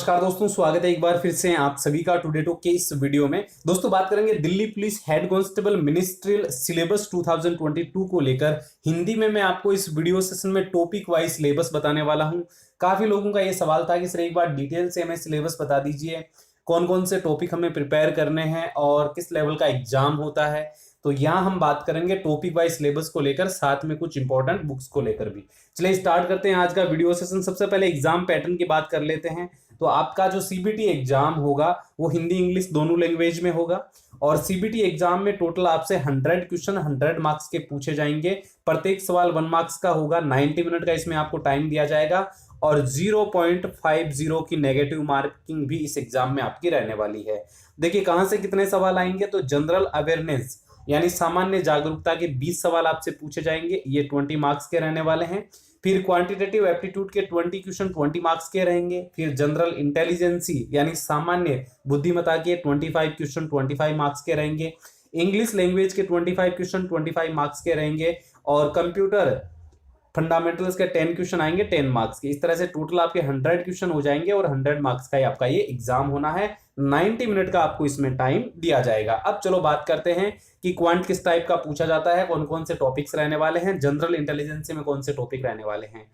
नमस्कार दोस्तों, स्वागत है एक बार फिर से आप सभी का टुडे टॉक के इस वीडियो में। दोस्तों बात करेंगे Delhi police head constable ministerial syllabus 2022 को लेकर। हिंदी में मैं आपको इस वीडियो सेशन में टॉपिक वाइज सिलेबस बताने वाला हूं। काफी लोगों का ये सवाल था कि सर एक बार डिटेल से हमें सिलेबस बता दीजिए, कौन कौन से टॉपिक हमें प्रिपेयर करने हैं और किस लेवल का एग्जाम होता है। तो यहाँ हम बात करेंगे टॉपिक वाइज सिलेबस को लेकर, साथ में कुछ इंपॉर्टेंट बुक्स को लेकर भी। चलिए स्टार्ट करते हैं आज का वीडियो सेशन। सबसे पहले एग्जाम पैटर्न की बात कर लेते हैं। तो आपका जो सीबीटी एग्जाम होगा वो हिंदी इंग्लिश दोनों लैंग्वेज में होगा और सीबीटी एग्जाम में टोटल आपसे 100 क्वेश्चन 100 मार्क्स के पूछे जाएंगे। प्रत्येक सवाल 1 मार्क्स का होगा। 90 मिनट का इसमें आपको टाइम दिया जाएगा और 0.50 की नेगेटिव मार्किंग भी इस एग्जाम में आपकी रहने वाली है। देखिए कहां से कितने सवाल आएंगे, तो जनरल अवेयरनेस यानी सामान्य जागरूकता के 20 सवाल आपसे पूछे जाएंगे, ये 20 मार्क्स के रहने वाले हैं। फिर क्वांटिटेटिव एप्टीट्यूड के 20 क्वेश्चन 20 मार्क्स के रहेंगे। फिर जनरल इंटेलिजेंसी यानी सामान्य बुद्धिमत्ता के 25 क्वेश्चन 25 मार्क्स के रहेंगे। इंग्लिश लैंग्वेज के 25 क्वेश्चन 25 मार्क्स के रहेंगे और कंप्यूटर फंडामेंटल्स के 10 क्वेश्चन आएंगे 10 मार्क्स के। इस तरह से टोटल आपके 100 क्वेश्चन हो जाएंगे और 100 मार्क्स का ही आपका ये एग्जाम होना है। 90 मिनट का आपको इसमें टाइम दिया जाएगा। अब चलो बात करते हैं कि क्वांट किस टाइप का पूछा जाता है, कौन कौन से टॉपिक्स रहने वाले हैं, जनरल इंटेलिजेंस में कौन से टॉपिक रहने वाले हैं।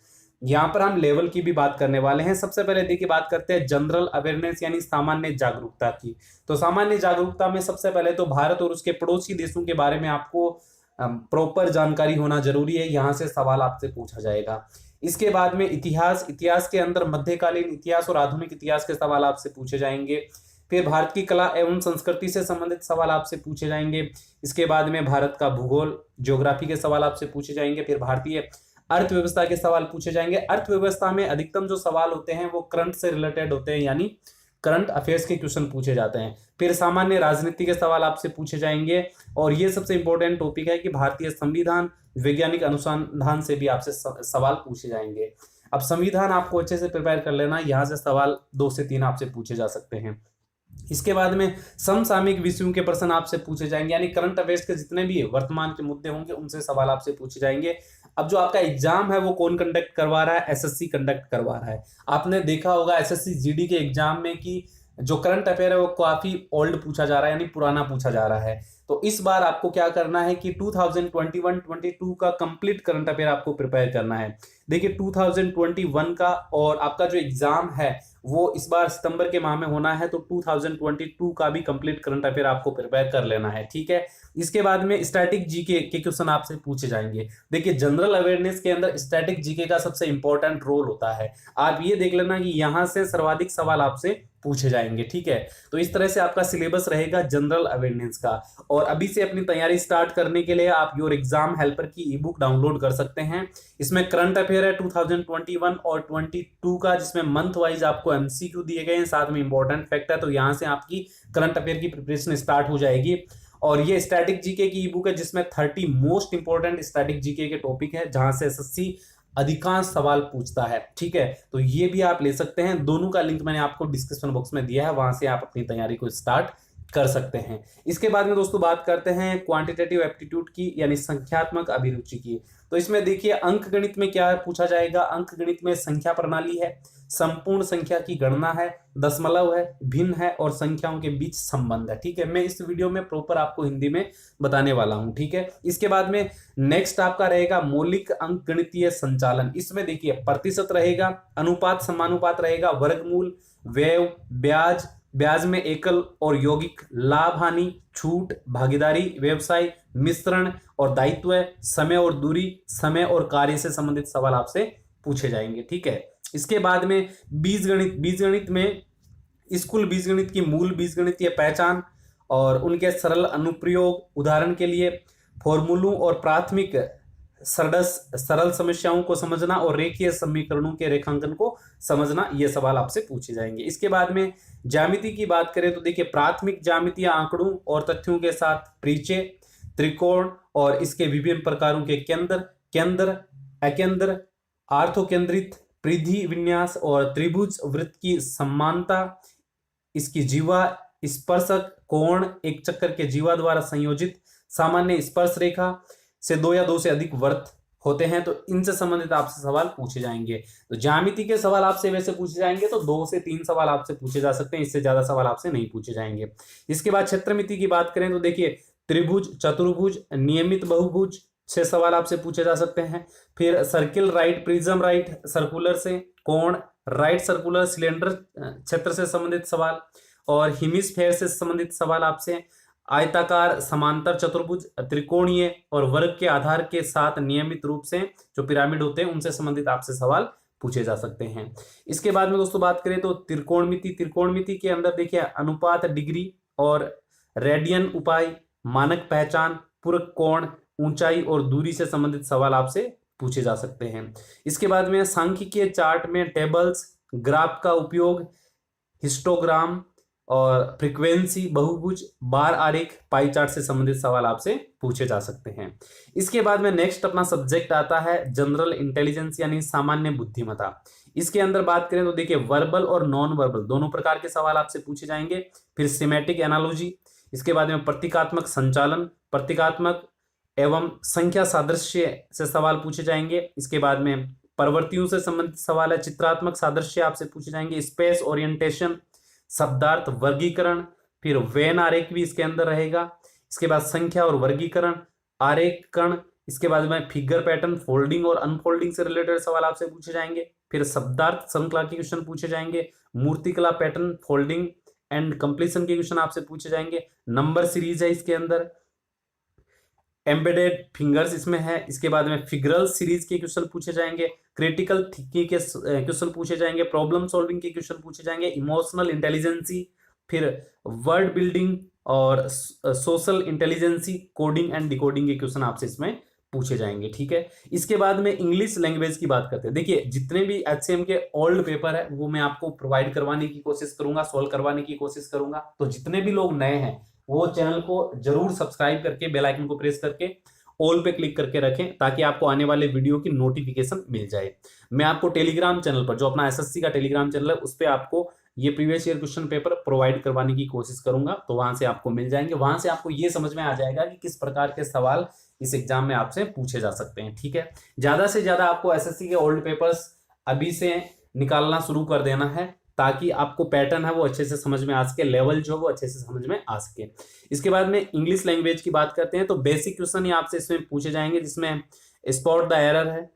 यहाँ पर हम लेवल की भी बात करने वाले हैं। सबसे पहले देखिए बात करते हैं जनरल अवेयरनेस यानी सामान्य जागरूकता की। तो सामान्य जागरूकता में सबसे पहले तो भारत और उसके पड़ोसी देशों के बारे में आपको प्रॉपर जानकारी होना जरूरी है। यहां से सवाल आपसे पूछा जाएगा। इसके बाद में इतिहास के अंदर मध्यकालीन इतिहास और आधुनिक इतिहास के सवाल आपसे पूछे जाएंगे। फिर भारत की कला एवं संस्कृति से संबंधित सवाल आपसे पूछे जाएंगे। इसके बाद में भारत का भूगोल ज्योग्राफी के सवाल आपसे पूछे जाएंगे। फिर भारतीय अर्थव्यवस्था के सवाल पूछे जाएंगे। अर्थव्यवस्था में अधिकतम जो सवाल होते हैं वो करंट से रिलेटेड होते हैं, यानी करंट अफेयर्स के क्वेश्चन पूछे जाते हैं। फिर सामान्य राजनीति के सवाल आपसे पूछे जाएंगे और ये सबसे इंपॉर्टेंट टॉपिक है कि भारतीय संविधान वैज्ञानिक अनुसंधान से भी आपसे सवाल पूछे जाएंगे। अब संविधान आपको अच्छे से प्रिपेयर कर लेना, यहाँ से सवाल 2 से 3 आपसे पूछे जा सकते हैं। इसके बाद में समसामयिक विषयों के प्रश्न आपसे पूछे जाएंगे, यानी करंट अफेयर्स के जितने भी वर्तमान के मुद्दे होंगे उनसे सवाल आपसे पूछे जाएंगे। अब जो आपका एग्जाम है वो कौन कंडक्ट करवा रहा है, एसएससी कंडक्ट करवा रहा है। आपने देखा होगा एसएससी जीडी के एग्जाम में कि जो करंट अफेयर है वो काफी ओल्ड पूछा जा रहा है, यानी पुराना पूछा जा रहा है। तो इस बार आपको क्या करना है कि 2021-22 का कंप्लीट करंट अफेयर आपको प्रिपेयर करना है। देखिए 2021 का और आपका जो एग्जाम है वो इस बार सितंबर के माह में होना है, तो 2022 का भी कंप्लीट करंट अफेयर आपको प्रिपेयर कर लेना है, ठीक है। इसके बाद में स्टैटिक जीके के क्वेश्चन आपसे पूछे जाएंगे। देखिए जनरल अवेयरनेस के अंदर स्टैटिक जीके का सबसे इंपॉर्टेंट रोल होता है। आप ये देख लेना कि यहां से सर्वाधिक सवाल आपसे पूछे जाएंगे, ठीक है। तो इस तरह से आपका सिलेबस रहेगा जनरल अवेयरनेस का। और अभी से अपनी तैयारी स्टार्ट करने के लिए आप योर एग्जाम हेल्पर की ई बुक डाउनलोड कर सकते हैं। इसमें करंट अफेयर है 2021 और 22 का, जिसमें मंथ वाइज आपको एमसीक्यू दिए गए हैं, साथ में इंपॉर्टेंट फैक्ट है। तो यहां से आपकी करंट अफेयर की प्रिपरेशन स्टार्ट हो जाएगी। और ये स्टैटिक जीके की ई बुक है जिसमें 30 मोस्ट इंपॉर्टेंट स्टैटिक जीके के टॉपिक है, जहां से एसएससी अधिकांश सवाल पूछता है, ठीक है। तो ये भी आप ले सकते हैं। दोनों का लिंक मैंने आपको डिस्क्रिप्शन बॉक्स में दिया है, वहां से आप अपनी तैयारी को स्टार्ट कर सकते हैं। इसके बाद में दोस्तों बात करते हैं क्वांटिटेटिव एप्टीट्यूड की, यानी संख्यात्मक अभिरुचि की। तो इसमें देखिए अंक गणित में क्या पूछा जाएगा। अंक गणित में संख्या प्रणाली है, संपूर्ण संख्या की गणना है, दशमलव है, भिन्न है और संख्याओं के बीच संबंध है, ठीक है। मैं इस वीडियो में प्रॉपर आपको हिंदी में बताने वाला हूं, ठीक है। इसके बाद में नेक्स्ट आपका रहेगा मौलिक अंक गणितीय संचालन। इसमें देखिए प्रतिशत रहेगा, अनुपात समानुपात रहेगा, वर्गमूल, व्यय, ब्याज, ब्याज में एकल और यौगिक, लाभ हानि, छूट, भागीदारी, व्यवसाय, मिश्रण और दायित्व, समय और दूरी, समय और कार्य से संबंधित सवाल आपसे पूछे जाएंगे, ठीक है। इसके बाद में बीजगणित में स्कूल बीजगणित की मूल बीजगणितीय पहचान और उनके सरल अनुप्रयोग, उदाहरण के लिए फॉर्मूलों और प्राथमिक सरल समस्याओं को समझना और रेखीय समीकरणों के रेखांकन को समझना, ये सवाल आपसे पूछे जाएंगे। इसके बाद में ज्यामिति की बात करें तो देखिए प्राथमिक ज्यामितीय आंकड़ों और तथ्यों के साथ परिचय, त्रिकोण और इसके विभिन्न प्रकारों के केंद्र, अकेंद्र, आर्थोकेंद्रित, परिधि विन्यास और त्रिभुज वृत्त की समानता, इसकी जीवा, स्पर्शक कोण, एक चक्कर के जीवा द्वारा संयोजित सामान्य स्पर्श रेखा से 2 या 2 से अधिक वृत्त होते हैं, तो इनसे संबंधित आपसे सवाल पूछे जाएंगे। तो ज्यामिति के सवाल आपसे वैसे पूछे जाएंगे तो 2 से 3 सवाल आपसे पूछे जा सकते हैं, इससे ज्यादा सवाल आपसे नहीं पूछे जाएंगे। इसके बाद क्षेत्रमिति की बात करें तो देखिए त्रिभुज, चतुर्भुज, नियमित बहुभुज से सवाल आपसे पूछे जा सकते हैं। फिर circle right, prism right, circular से, कोण राइट, सर्कुलर, सिलेंडर क्षेत्र से संबंधित सवाल, और हेमिस्फेयर से संबंधित सवाल आपसे, आयताकार, समांतर चतुर्भुज, त्रिकोणीय और वर्ग के आधार के साथ नियमित रूप से जो पिरामिड होते हैं उनसे संबंधित आपसे सवाल पूछे जा सकते हैं। इसके बाद में दोस्तों बात करें तो त्रिकोणमिति, त्रिकोणमिति के अंदर देखिए अनुपात, डिग्री और रेडियन उपाय, मानक पहचान, पूरक कोण, ऊंचाई और दूरी से संबंधित सवाल आपसे पूछे जा सकते हैं। इसके बाद में सांख्यिकीय चार्ट में टेबल्स, ग्राफ का उपयोग, हिस्टोग्राम और फ्रीक्वेंसी, बहुभुज, बार आरेख, पाई चार्ट से संबंधित सवाल आपसे पूछे जा सकते हैं। इसके बाद में नेक्स्ट अपना सब्जेक्ट आता है जनरल इंटेलिजेंस यानी सामान्य बुद्धिमत्ता। इसके अंदर बात करें तो देखिए वर्बल और नॉन वर्बल दोनों प्रकार के सवाल आपसे पूछे जाएंगे। फिर सिमेटिक एनालॉजी, इसके बाद में प्रतीकात्मक संचालन, प्रतीकात्मक एवं संख्या सादृश्य से सवाल पूछे जाएंगे। इसके बाद में प्रवृत्तियों से संबंधित सवाल है, चित्रात्मक सादृश्य आपसे पूछे जाएंगे, स्पेस ओरिएंटेशन, शब्दार्थ वर्गीकरण, फिर वेन आरेख भी इसके अंदर रहेगा। इसके बाद संख्या और वर्गीकरण, आरेखण, इसके बाद में फिगर पैटर्न, फोल्डिंग और अनफोल्डिंग से रिलेटेड सवाल आपसे पूछे जाएंगे। फिर शब्दार्थ श्रृंखला के क्वेश्चन पूछे जाएंगे, मूर्तिकला पैटर्न, फोल्डिंग एंड कंप्लीशन के क्वेश्चन आपसे पूछे जाएंगे। नंबर सीरीज है इसके अंदर, एम्बेडेड फिंगर्स इसमें है। इसके बाद में फिगरल सीरीज के क्वेश्चन पूछे जाएंगे, क्रिटिकल थिंकिंग के क्वेश्चन पूछे जाएंगे, प्रॉब्लम सॉल्विंग के क्वेश्चन पूछे जाएंगे, इमोशनल इंटेलिजेंसी, फिर वर्ड बिल्डिंग और social intelligency, coding and decoding के क्वेश्चन आपसे इसमें पूछे जाएंगे। ठीक है, इसके बाद में इंग्लिश लैंग्वेज की बात करते हैं। देखिए जितने भी एचसीएम के ओल्ड पेपर है वो मैं आपको प्रोवाइड करवाने की कोशिश करूंगा, सोल्व करवाने की कोशिश करूंगा। तो जितने भी लोग नए हैं वो चैनल को जरूर सब्सक्राइब करके बेल आइकन को प्रेस करके ऑल पे क्लिक करके रखें ताकि आपको आने वाले वीडियो की नोटिफिकेशन मिल जाए। मैं आपको टेलीग्राम चैनल पर जो अपना एसएससी का टेलीग्राम चैनल है उस पर आपको ये previous year question paper provide करवाने की कोशिश करूंगा, तो वहां से आपको मिल जाएंगे। वहां से आपको ये समझ में आ जाएगा कि किस प्रकार के सवाल इस एग्जाम में आपसे पूछे जा सकते हैं। ठीक है, ज्यादा से ज्यादा आपको एसएससी के ओल्ड पेपर्स अभी से निकालना शुरू कर देना है ताकि आपको पैटर्न है वो अच्छे से समझ में आ सके, लेवल जो वो अच्छे से समझ में आ सके। इसके बाद में इंग्लिश लैंग्वेज की बात करते हैं तो बेसिक क्वेश्चन ही आपसे इसमें पूछे जाएंगे, जिसमें स्पॉट द एरर है,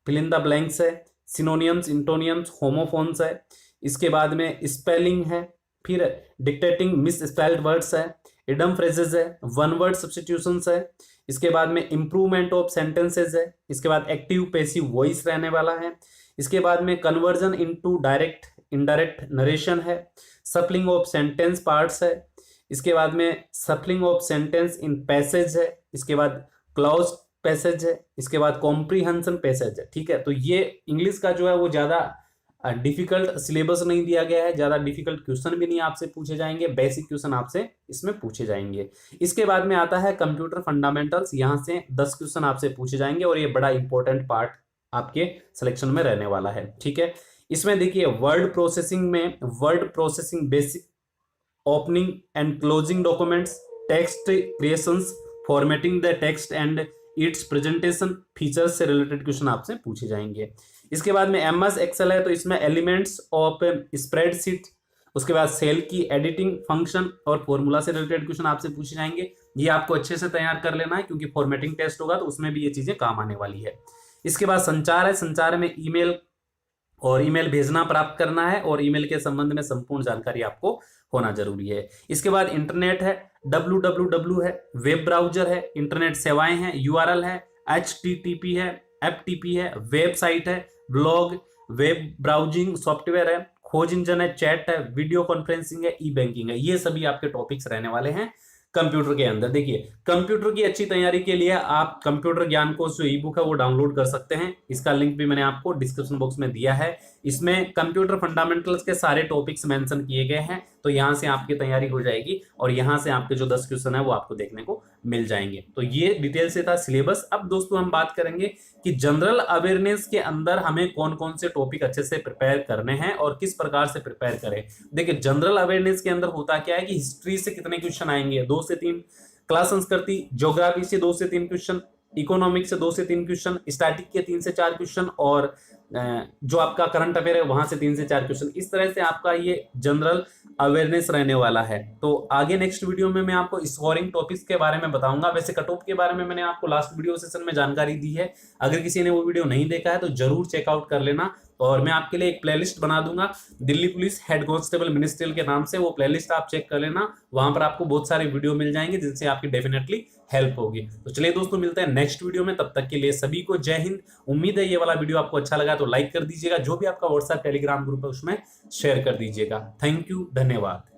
फिल इन द ब्लैंक्स है, सिनोनियम्स, इंटोनियम्स, होमोफोन्स है। इसके बाद में स्पेलिंग है, फिर डिक्टेटिंग मिस स्पेल्ड वर्ड्स है, इडम फ्रेजेस है, वन वर्ड सब्स्टिट्यूशंस है। इसके बाद में इंप्रूवमेंट ऑफ सेंटेंसेस है। इसके बाद एक्टिव पैसिव वॉइस रहने वाला है। इसके बाद में conversion into direct indirect narration है, सफलिंग ऑफ सेंटेंस पार्ट्स है। इसके बाद में सफलिंग ऑफ सेंटेंस इन पैसेज है। इसके बाद क्लॉज पैसेज है। इसके बाद कॉम्प्रीहेंशन पैसेज है। ठीक है, तो ये इंग्लिश का जो है वो ज्यादा डिफिकल्ट सिलेबस नहीं दिया गया है, ज्यादा डिफिकल्ट क्वेश्चन भी नहीं आपसे पूछे जाएंगे, बेसिक क्वेश्चन आपसे इसमें पूछे जाएंगे। इसके बाद में आता है कंप्यूटर फंडामेंटल्स, यहाँ से 10 क्वेश्चन आपसे पूछे जाएंगे और ये बड़ा इंपॉर्टेंट पार्ट आपके सिलेक्शन में रहने वाला है। ठीक है, इसमें देखिए वर्ड प्रोसेसिंग में word processing basic, opening and closing documents, text creations, formatting the text and it's presentation features से रिलेटेड क्वेश्चन आपसे पूछे जाएंगे। इसके बाद में एमएस एक्सेल है तो इसमें एलिमेंट्स ऑफ स्प्रेडशीट, उसके बाद सेल की एडिटिंग फंक्शन और फॉर्मूला से रिलेटेड क्वेश्चन आपसे पूछे जाएंगे। ये आपको अच्छे से तैयार कर लेना है क्योंकि फॉर्मेटिंग टेस्ट होगा तो उसमें भी ये चीजें काम आने वाली है। इसके बाद संचार है, संचार में ईमेल और ईमेल भेजना प्राप्त करना है और ईमेल के संबंध में संपूर्ण जानकारी आपको होना जरूरी है। इसके बाद इंटरनेट है, www है, वेब ब्राउजर है, इंटरनेट सेवाएं हैं, यूआरएल है, HTTP है, FTP है, वेबसाइट है, ब्लॉग, वेब ब्राउजिंग सॉफ्टवेयर है, खोज इंजन है, चैट है, वीडियो कॉन्फ्रेंसिंग है, ई बैंकिंग है। ये सभी आपके टॉपिक्स रहने वाले हैं कंप्यूटर के अंदर। देखिए कंप्यूटर की अच्छी तैयारी के लिए आप कंप्यूटर ज्ञान कोश जो ई बुक है वो डाउनलोड कर सकते हैं, इसका लिंक भी मैंने आपको डिस्क्रिप्शन बॉक्स में दिया है। इसमें कंप्यूटर फंडामेंटल्स के सारे टॉपिक्स मेंशन किए गए हैं, तो यहां से आपकी तैयारी हो जाएगी और यहां से आपके जो 10 क्वेश्चन है वो आपको देखने को मिल जाएंगे। तो ये डिटेल से था सिलेबस। अब दोस्तों हम बात करेंगे कि जनरल अवेयरनेस के अंदर हमें कौन कौन से टॉपिक अच्छे से प्रिपेयर करने हैं और किस प्रकार से प्रिपेयर करें। देखिए जनरल अवेयरनेस के अंदर होता क्या है कि हिस्ट्री से कितने क्वेश्चन आएंगे, 2 से 3, क्लास संस्कृति ज्योग्राफी से 2 से 3 क्वेश्चन, इकोनॉमिक से 2 से 3 क्वेश्चन, स्टैटिक के 3 से 4 क्वेश्चन, और जो आपका करंट अफेयर है वहां से 3 से 4 क्वेश्चन। इस तरह से आपका ये जनरल अवेयरनेस रहने वाला है। तो आगे नेक्स्ट वीडियो में मैं आपको स्कोरिंग टॉपिक्स के बारे में बताऊंगा। वैसे कट ऑफ के बारे में मैंने आपको लास्ट वीडियो सेशन में जानकारी दी है, अगर किसी ने वो वीडियो नहीं देखा है तो जरूर चेकआउट कर लेना। और मैं आपके लिए एक प्लेलिस्ट बना दूंगा Delhi police head constable ministerial के नाम से, वो प्लेलिस्ट आप चेक कर लेना, वहां पर आपको बहुत सारे वीडियो मिल जाएंगे जिनसे आपकी डेफिनेटली हेल्प होगी। तो चलिए दोस्तों, मिलते हैं नेक्स्ट वीडियो में, तब तक के लिए सभी को जय हिंद। उम्मीद है ये वाला वीडियो आपको अच्छा लगा तो लाइक कर दीजिएगा, जो भी आपका व्हाट्सएप टेलीग्राम ग्रुप है उसमें शेयर कर दीजिएगा। थैंक यू, धन्यवाद।